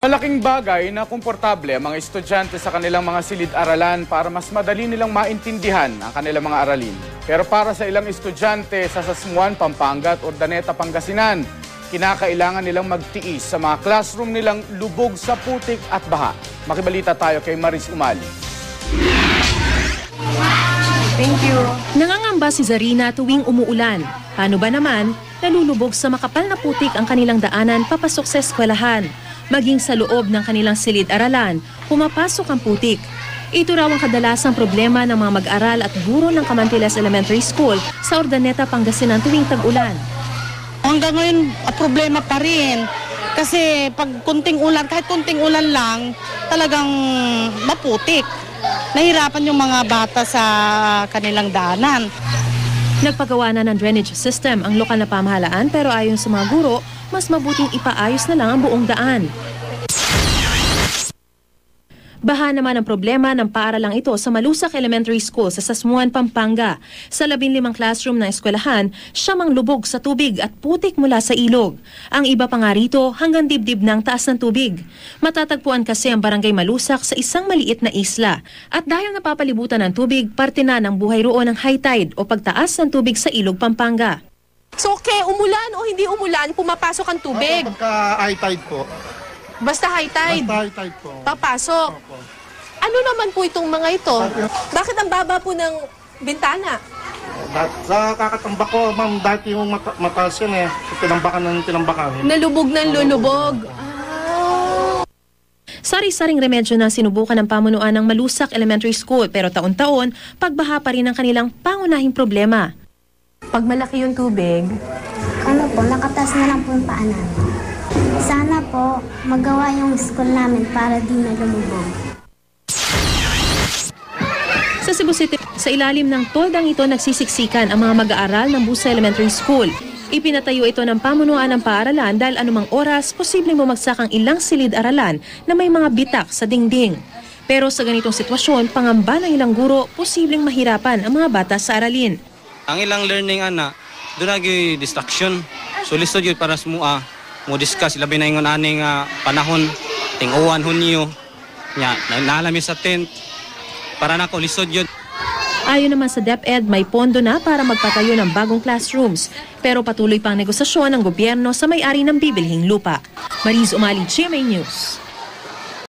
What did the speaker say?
Malaking bagay na komportable ang mga estudyante sa kanilang mga silid-aralan para mas madali nilang maintindihan ang kanilang mga aralin. Pero para sa ilang estudyante sa Sasmuan, Pampanga at Urdaneta, Pangasinan, kinakailangan nilang magtiis sa mga classroom nilang lubog sa putik at baha. Makibalita tayo kay Maris Umali. Thank you. Nangangamba si Zarina tuwing umuulan. Paano ba naman, nalulubog sa makapal na putik ang kanilang daanan papasok sa eskwelahan. Maging sa loob ng kanilang silid-aralan, pumapasok ang putik. Ito raw ang kadalasang problema ng mga mag-aral at guro ng Camantilas Elementary School sa Urdaneta, Pangasinan tuwing tag-ulan. Hanggang ngayon, problema pa rin. Kasi pag kunting ulan, kahit kunting ulan lang, talagang maputik. Nahirapan yung mga bata sa kanilang daanan. Nagpagawa na ng drainage system ang lokal na pamahalaan pero ayon sa mga guro, mas mabuting ipaayos na lang ang buong daan. Baha naman ang problema ng paaralang ito sa Malusak Elementary School sa Sasmuan, Pampanga. Sa 15 classroom ng eskwelahan, siyamang lubog sa tubig at putik mula sa ilog. Ang iba pa nga rito hanggang dibdib ng taas ng tubig. Matatagpuan kasi ang barangay Malusak sa isang maliit na isla. At dahil napapalibutan ng tubig, parte na ng buhay roon ng high tide o pagtaas ng tubig sa ilog Pampanga. So, umulan o hindi umulan, pumapasok ang tubig? Pagka high tide po. Basta high tide? Basta high tide po. Papasok? Opo. Ano naman po itong mga ito? Bakit ang baba po ng bintana? Sa kakatambak ko, ma'am, dati yung mataas yan eh. Tinambakan ng tinambakan. Nalubog ng lulubog. Sari-saring remedyo na sinubukan ng pamunuan ng Malusak Elementary School pero taon-taon, pagbaha pa rin ang kanilang pangunahing problema. Pag malaki yung tubig, nakatas na lang po yung paanan. Sana po magawa yung school namin para di na lumubog. Sa Cebu City, sa ilalim ng toldang ito nagsisiksikan ang mga mag-aaral ng Busa Elementary School. Ipinatayo ito ng pamunuan ng paaralan dahil anumang oras posibleng bumagsak ang ilang silid-aralan na may mga bitak sa dingding. Pero sa ganitong sitwasyon, pangamba ng ilang guro, posibleng mahirapan ang mga bata sa aralin. Ang ilang learning doon naging distraction. So lisod yun para mo discuss labi na ingon aning panahon ting uwan Hunyo nya naalami sa tent para nako lisod yun. Ayon naman sa DepEd, may pondo na para magpatayo ng bagong classrooms pero patuloy pang negosasyon ng gobyerno sa may-ari ng bibilhing lupa. Maris Umali, GMA News.